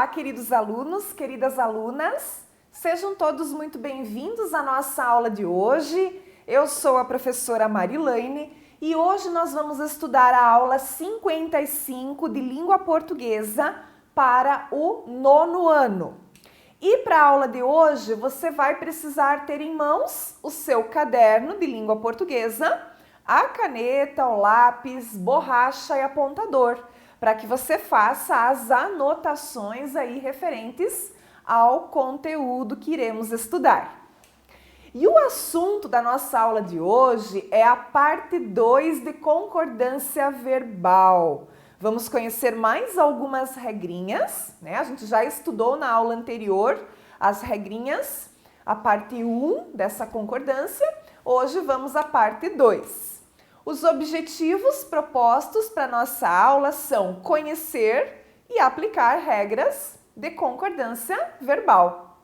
Olá, queridos alunos, queridas alunas, sejam todos muito bem-vindos à nossa aula de hoje. Eu sou a professora Marilaine e hoje nós vamos estudar a aula 55 de Língua Portuguesa para o nono ano. E para a aula de hoje, você vai precisar ter em mãos o seu caderno de Língua Portuguesa, a caneta, o lápis, borracha e apontador, para que você faça as anotações aí referentes ao conteúdo que iremos estudar. E o assunto da nossa aula de hoje é a parte 2 de concordância verbal. Vamos conhecer mais algumas regrinhas, né? A gente já estudou na aula anterior as regrinhas, a parte 1 dessa concordância. Hoje vamos à parte 2. Os objetivos propostos para nossa aula são conhecer e aplicar regras de concordância verbal.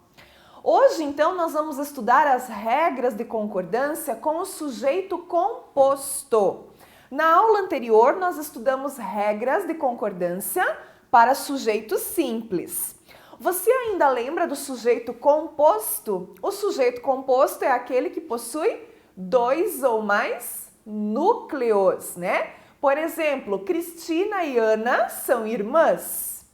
Hoje, então, nós vamos estudar as regras de concordância com o sujeito composto. Na aula anterior, nós estudamos regras de concordância para sujeito simples. Você ainda lembra do sujeito composto? O sujeito composto é aquele que possui dois ou mais núcleos, né? Por exemplo, Cristina e Ana são irmãs.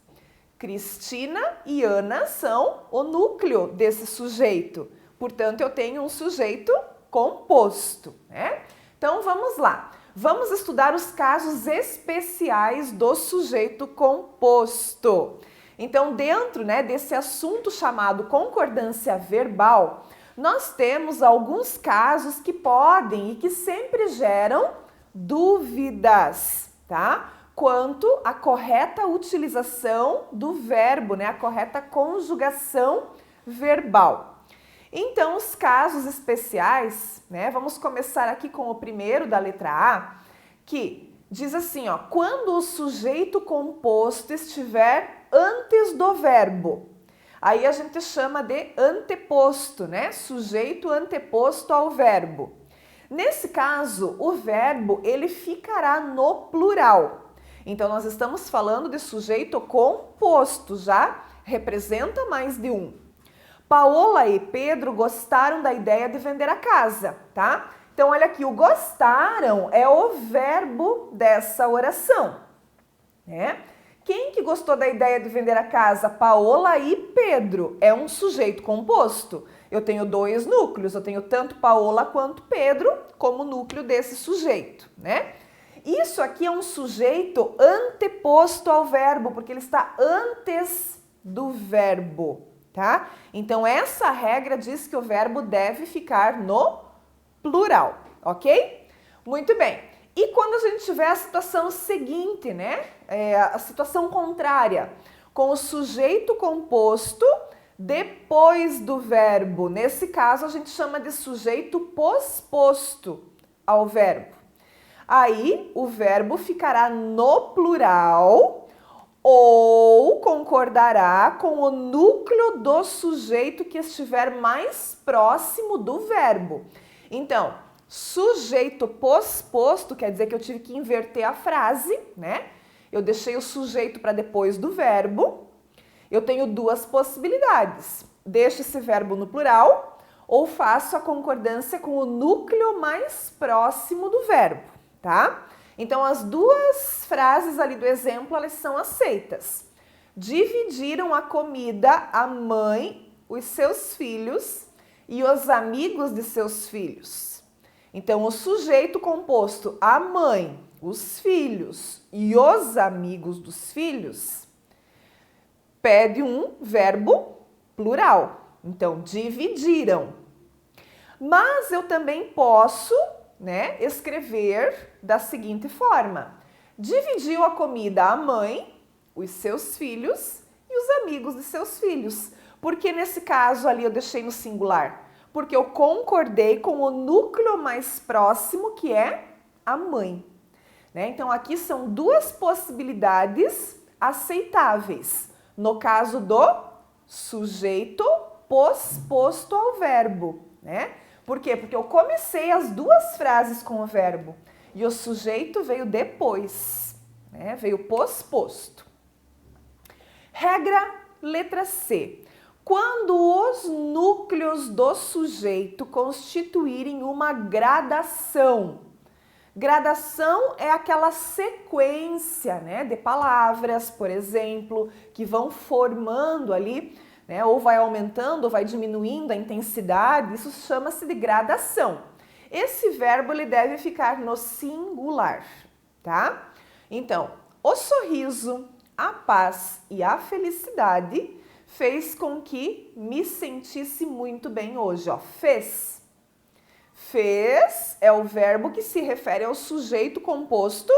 Cristina e Ana são o núcleo desse sujeito. Portanto, eu tenho um sujeito composto, né? Então, vamos lá. Vamos estudar os casos especiais do sujeito composto. Então, dentro, né, desse assunto chamado concordância verbal, nós temos alguns casos que podem e que sempre geram dúvidas, tá? Quanto à correta utilização do verbo, né? A correta conjugação verbal. Então, os casos especiais, né? Vamos começar aqui com o primeiro da letra A, que diz assim, ó, quando o sujeito composto estiver antes do verbo. Aí a gente chama de anteposto, né? Sujeito anteposto ao verbo. Nesse caso, o verbo ele ficará no plural. Então, nós estamos falando de sujeito composto, já representa mais de um. Paola e Pedro gostaram da ideia de vender a casa, tá? Então, olha aqui, o gostaram é o verbo dessa oração, né? Quem que gostou da ideia de vender a casa? Paola e Pedro. É um sujeito composto. Eu tenho dois núcleos, eu tenho tanto Paola quanto Pedro como núcleo desse sujeito, né? Isso aqui é um sujeito anteposto ao verbo, porque ele está antes do verbo, tá? Então, essa regra diz que o verbo deve ficar no plural, ok? Muito bem. E quando a gente tiver a situação seguinte, né? A situação contrária, com o sujeito composto depois do verbo. Nesse caso, a gente chama de sujeito posposto ao verbo. Aí, o verbo ficará no plural ou concordará com o núcleo do sujeito que estiver mais próximo do verbo. Então, sujeito posposto quer dizer que eu tive que inverter a frase, né? Eu deixei o sujeito para depois do verbo. Eu tenho duas possibilidades. Deixo esse verbo no plural ou faço a concordância com o núcleo mais próximo do verbo, tá? Então, as duas frases ali do exemplo, elas são aceitas. Dividiram a comida a mãe, os seus filhos e os amigos de seus filhos. Então, o sujeito composto a mãe, os filhos e os amigos dos filhos pede um verbo plural. Então, dividiram. Mas eu também posso, né, escrever da seguinte forma. Dividiu a comida a mãe, os seus filhos e os amigos de seus filhos. Porque nesse caso ali eu deixei no singular? Porque eu concordei com o núcleo mais próximo, que é a mãe, né? Então, aqui são duas possibilidades aceitáveis. No caso do sujeito posposto ao verbo, né? Por quê? Porque eu comecei as duas frases com o verbo e o sujeito veio depois, né? Veio posposto. Regra letra C. Quando os núcleos do sujeito constituírem uma gradação. Gradação é aquela sequência, né, de palavras, por exemplo, que vão formando ali, né, ou vai aumentando ou vai diminuindo a intensidade, isso chama-se de gradação. Esse verbo ele deve ficar no singular, tá? Então, o sorriso, a paz e a felicidade fez com que me sentisse muito bem hoje, ó. Fez. Fez é o verbo que se refere ao sujeito composto,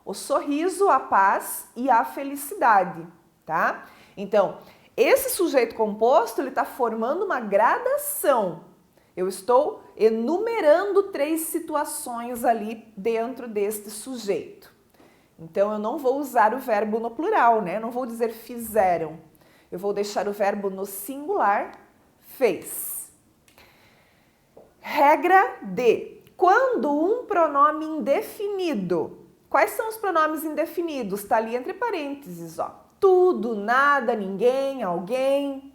o sorriso, a paz e a felicidade, tá? Então, esse sujeito composto, ele está formando uma gradação. Eu estou enumerando 3 situações ali dentro deste sujeito. Então, eu não vou usar o verbo no plural, né? Não vou dizer fizeram. Eu vou deixar o verbo no singular, fez. Regra D. Quando um pronome indefinido, quais são os pronomes indefinidos? Está ali entre parênteses, ó. Tudo, nada, ninguém, alguém.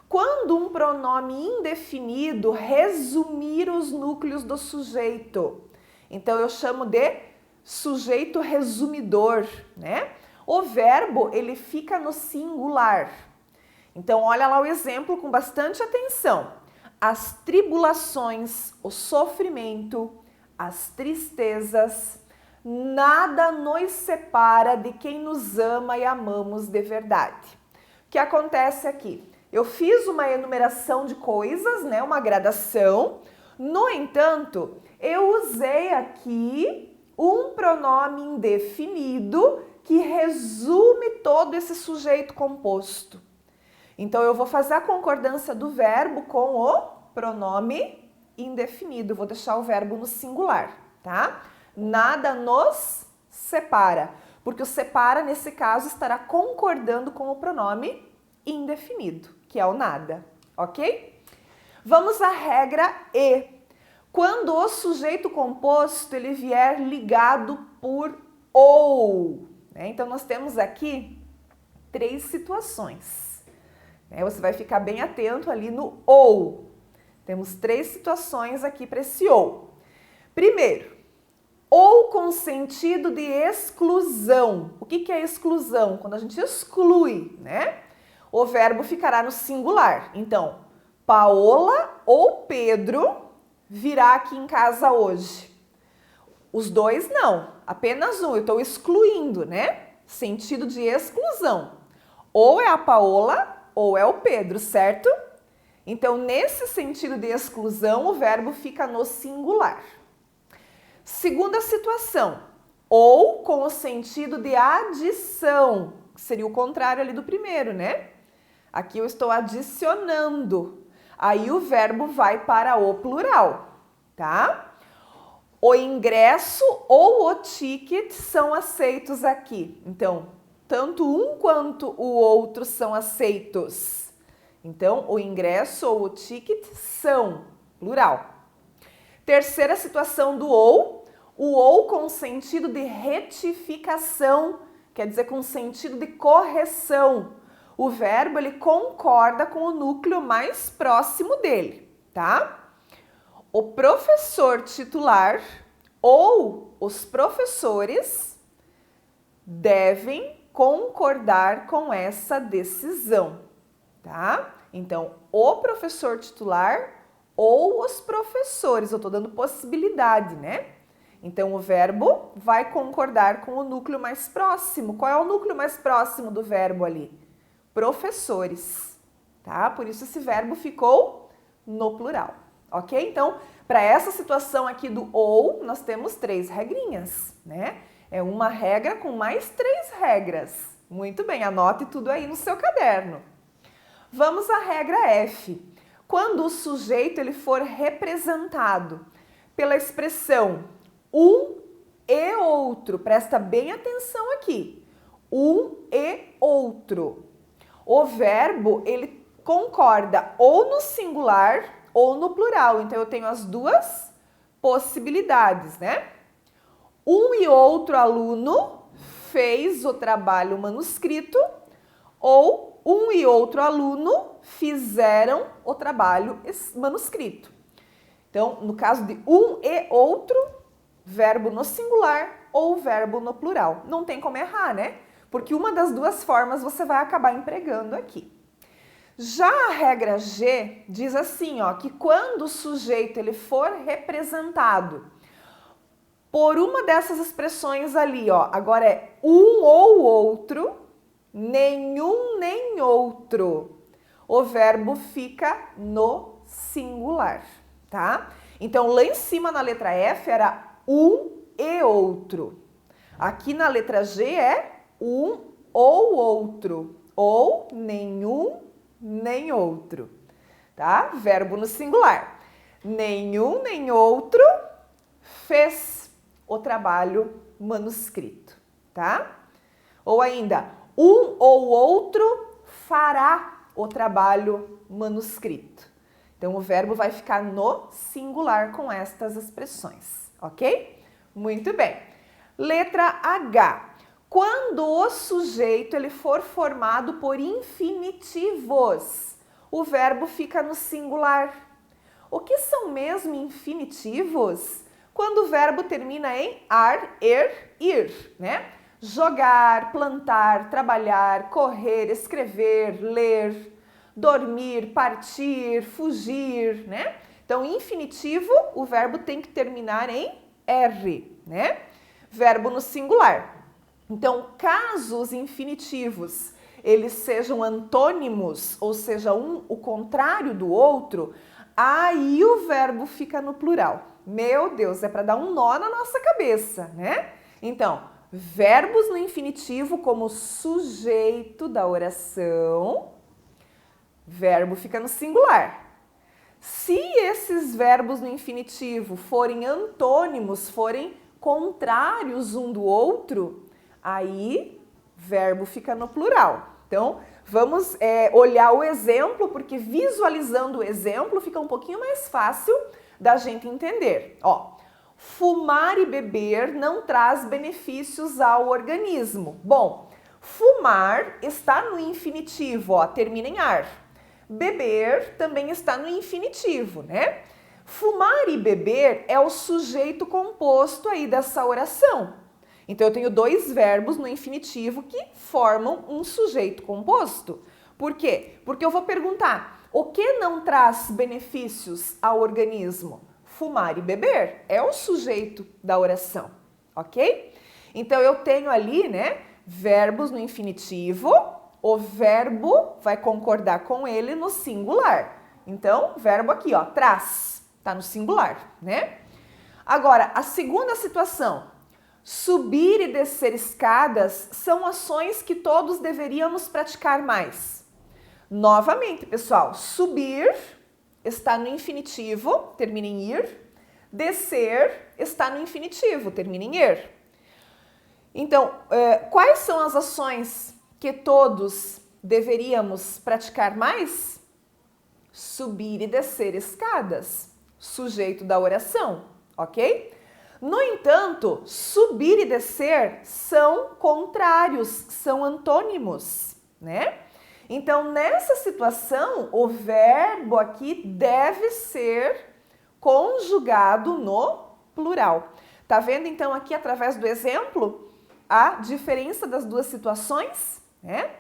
Quando um pronome indefinido resumir os núcleos do sujeito. Então, eu chamo de sujeito resumidor, né? O verbo, ele fica no singular. Então, olha lá o exemplo com bastante atenção. As tribulações, o sofrimento, as tristezas, nada nos separa de quem nos ama e amamos de verdade. O que acontece aqui? Eu fiz uma enumeração de coisas, né, uma gradação. No entanto, eu usei aqui um pronome indefinido que resume todo esse sujeito composto. Então, eu vou fazer a concordância do verbo com o pronome indefinido. Vou deixar o verbo no singular, tá? Nada nos separa, porque o separa, nesse caso, estará concordando com o pronome indefinido, que é o nada, ok? Vamos à regra E. Quando o sujeito composto ele vier ligado por ou, né? Então, nós temos aqui 3 situações. Você vai ficar bem atento ali no ou. Temos 3 situações aqui para esse ou. Primeiro, ou com sentido de exclusão. O que é exclusão? Quando a gente exclui, né? O verbo ficará no singular. Então, Paola ou Pedro virá aqui em casa hoje. Os dois não, apenas um. Eu estou excluindo, né? Sentido de exclusão. Ou é a Paola ou é o Pedro, certo? Então, nesse sentido de exclusão, o verbo fica no singular. Segunda situação, ou com o sentido de adição, que seria o contrário ali do primeiro, né? Aqui eu estou adicionando, aí o verbo vai para o plural, tá? O ingresso ou o ticket são aceitos aqui, então, tanto um quanto o outro são aceitos. Então, o ingresso ou o ticket são, plural. Terceira situação do ou, o ou com sentido de retificação, quer dizer com sentido de correção. O verbo, ele concorda com o núcleo mais próximo dele, tá? O professor titular ou os professores devem concordar com essa decisão, tá? Então, o professor titular ou os professores, eu tô dando possibilidade, né? Então, o verbo vai concordar com o núcleo mais próximo. Qual é o núcleo mais próximo do verbo ali? Professores, tá? Por isso esse verbo ficou no plural, ok? Então, para essa situação aqui do ou, nós temos 3 regrinhas, né? É uma regra com mais 3 regras. Muito bem, anote tudo aí no seu caderno. Vamos à regra F. Quando o sujeito ele for representado pela expressão um e outro, presta bem atenção aqui, um e outro. O verbo ele concorda ou no singular ou no plural, então eu tenho as 2 possibilidades, né? Um e outro aluno fez o trabalho manuscrito ou um e outro aluno fizeram o trabalho manuscrito. Então, no caso de um e outro, verbo no singular ou verbo no plural. Não tem como errar, né? Porque uma das duas formas você vai acabar empregando aqui. Já a regra G diz assim, ó, que quando o sujeito ele for representado por uma dessas expressões ali, ó, agora é um ou outro, nenhum nem outro, o verbo fica no singular, tá? Então, lá em cima na letra F era um e outro. Aqui na letra G é um ou outro, ou nenhum nem outro, tá? Verbo no singular. Nenhum nem outro fez o trabalho manuscrito, tá? Ou ainda, um ou outro fará o trabalho manuscrito. Então, o verbo vai ficar no singular com estas expressões, ok? Muito bem. Letra H. Quando o sujeito ele for formado por infinitivos, o verbo fica no singular. O que são mesmo infinitivos? Quando o verbo termina em ar, er, ir, né? Jogar, plantar, trabalhar, correr, escrever, ler, dormir, partir, fugir, né? Então, infinitivo, o verbo tem que terminar em R, né? Verbo no singular. Então, caso os infinitivos eles sejam antônimos, ou seja, um o contrário do outro, aí o verbo fica no plural. Meu Deus, é para dar um nó na nossa cabeça, né? Então, verbos no infinitivo como sujeito da oração, verbo fica no singular. Se esses verbos no infinitivo forem antônimos, forem contrários um do outro, aí verbo fica no plural. Então, vamos olhar o exemplo, porque visualizando o exemplo fica um pouquinho mais fácil da gente entender. Ó, fumar e beber não traz benefícios ao organismo. Bom, fumar está no infinitivo, ó, termina em ar. Beber também está no infinitivo, né? Fumar e beber é o sujeito composto aí dessa oração. Então, eu tenho dois verbos no infinitivo que formam um sujeito composto. Por quê? Porque eu vou perguntar, o que não traz benefícios ao organismo? Fumar e beber é o sujeito da oração, ok? Então, eu tenho ali, né, verbos no infinitivo, o verbo vai concordar com ele no singular. Então, verbo aqui, ó, traz, tá no singular, né? Agora, a segunda situação, subir e descer escadas são ações que todos deveríamos praticar mais. Novamente, pessoal, subir está no infinitivo, termina em ir. Descer está no infinitivo, termina em ir. Então, quais são as ações que todos deveríamos praticar mais? Subir e descer escadas, sujeito da oração, ok? No entanto, subir e descer são contrários, são antônimos, né? Então, nessa situação, o verbo aqui deve ser conjugado no plural. Tá vendo, então, aqui, através do exemplo, a diferença das duas situações, né?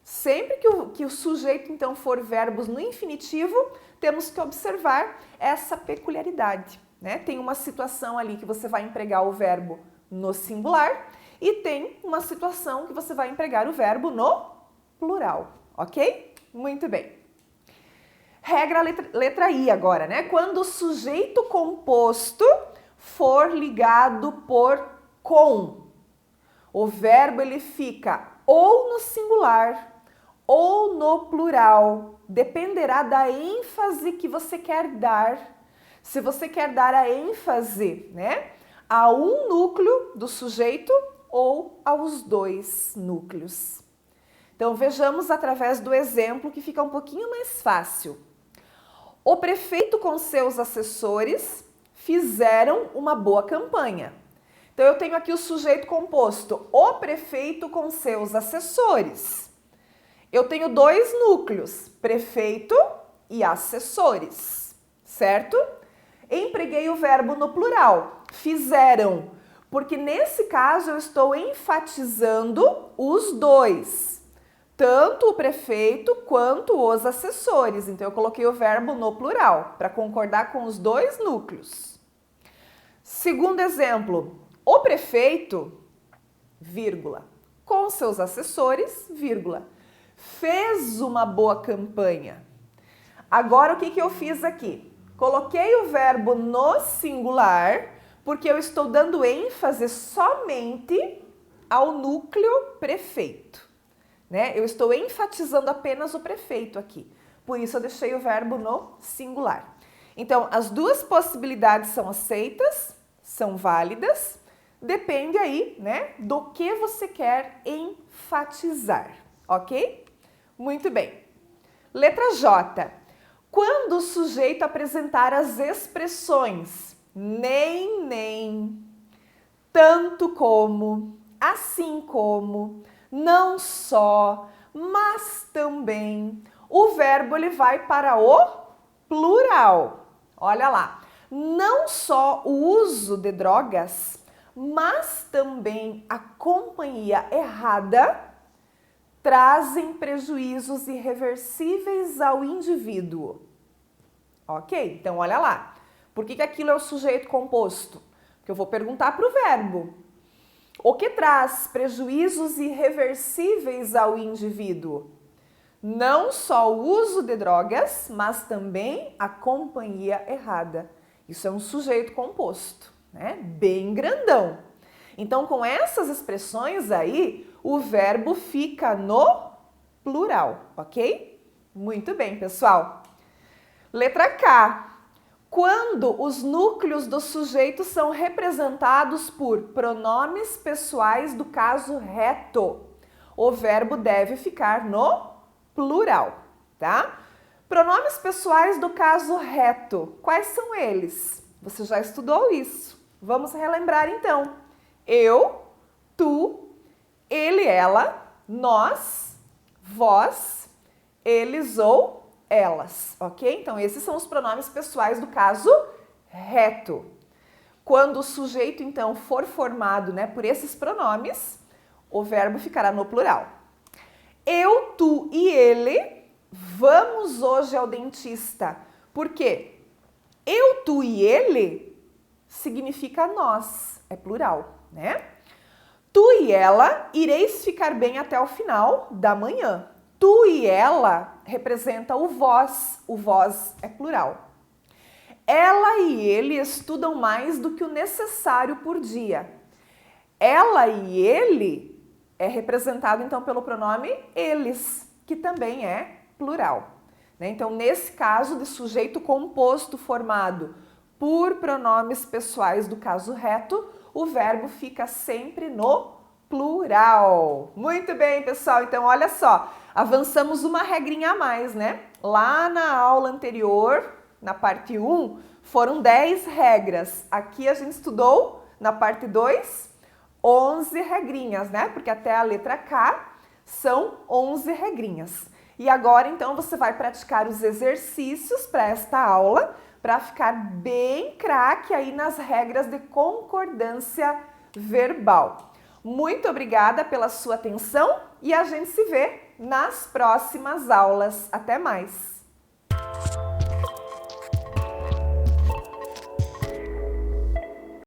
Sempre que o sujeito, então, for verbos no infinitivo, temos que observar essa peculiaridade, né? Tem uma situação ali que você vai empregar o verbo no singular e tem uma situação que você vai empregar o verbo no plural, ok? Muito bem. Regra letra I agora, né? Quando o sujeito composto for ligado por com, o verbo ele fica ou no singular ou no plural, dependerá da ênfase que você quer dar. Se você quer dar a ênfase, né, a um núcleo do sujeito ou aos dois núcleos. Então, vejamos através do exemplo que fica um pouquinho mais fácil. O prefeito com seus assessores fizeram uma boa campanha. Então, eu tenho aqui o sujeito composto, o prefeito com seus assessores. Eu tenho dois núcleos, prefeito e assessores, certo? Empreguei o verbo no plural, fizeram, porque nesse caso eu estou enfatizando os dois, tanto o prefeito quanto os assessores. Então eu coloquei o verbo no plural, para concordar com os dois núcleos. Segundo exemplo, o prefeito, vírgula, com seus assessores, vírgula, fez uma boa campanha. Agora o que eu fiz aqui? Coloquei o verbo no singular, porque eu estou dando ênfase somente ao núcleo prefeito, né? Eu estou enfatizando apenas o prefeito aqui. Por isso eu deixei o verbo no singular. Então, as duas possibilidades são aceitas, são válidas, depende aí, né, do que você quer enfatizar, ok? Muito bem. Letra J. Quando o sujeito apresentar as expressões nem, tanto como, assim como, não só, mas também, o verbo ele vai para o plural. Olha lá, não só o uso de drogas, mas também a companhia errada trazem prejuízos irreversíveis ao indivíduo. Ok? Então, olha lá. Por que aquilo é o sujeito composto? Porque eu vou perguntar para o verbo. O que traz prejuízos irreversíveis ao indivíduo? Não só o uso de drogas, mas também a companhia errada. Isso é um sujeito composto, né? Bem grandão. Então, com essas expressões aí, o verbo fica no plural, ok? Muito bem, pessoal. Letra K. Quando os núcleos do sujeito são representados por pronomes pessoais do caso reto, o verbo deve ficar no plural, tá? Pronomes pessoais do caso reto, quais são eles? Você já estudou isso. Vamos relembrar então. Eu, tu, ele, ela, nós, vós, eles ou elas, ok? Então, esses são os pronomes pessoais do caso reto. Quando o sujeito, então, for formado, né, por esses pronomes, o verbo ficará no plural. Eu, tu e ele vamos hoje ao dentista. Por quê? Eu, tu e ele significa nós, é plural, né? Tu e ela ireis ficar bem até o final da manhã. Tu e ela representa o vós é plural. Ela e ele estudam mais do que o necessário por dia. Ela e ele é representado então pelo pronome eles, que também é plural, né? Então, nesse caso de sujeito composto formado por pronomes pessoais do caso reto, o verbo fica sempre no plural. Muito bem, pessoal. Então, olha só, avançamos uma regrinha a mais, né? Lá na aula anterior, na parte 1, foram 10 regras. Aqui a gente estudou, na parte 2, 11 regrinhas, né? Porque até a letra K são 11 regrinhas. E agora, então, você vai praticar os exercícios para esta aula, para ficar bem craque aí nas regras de concordância verbal. Muito obrigada pela sua atenção e a gente se vê nas próximas aulas. Até mais!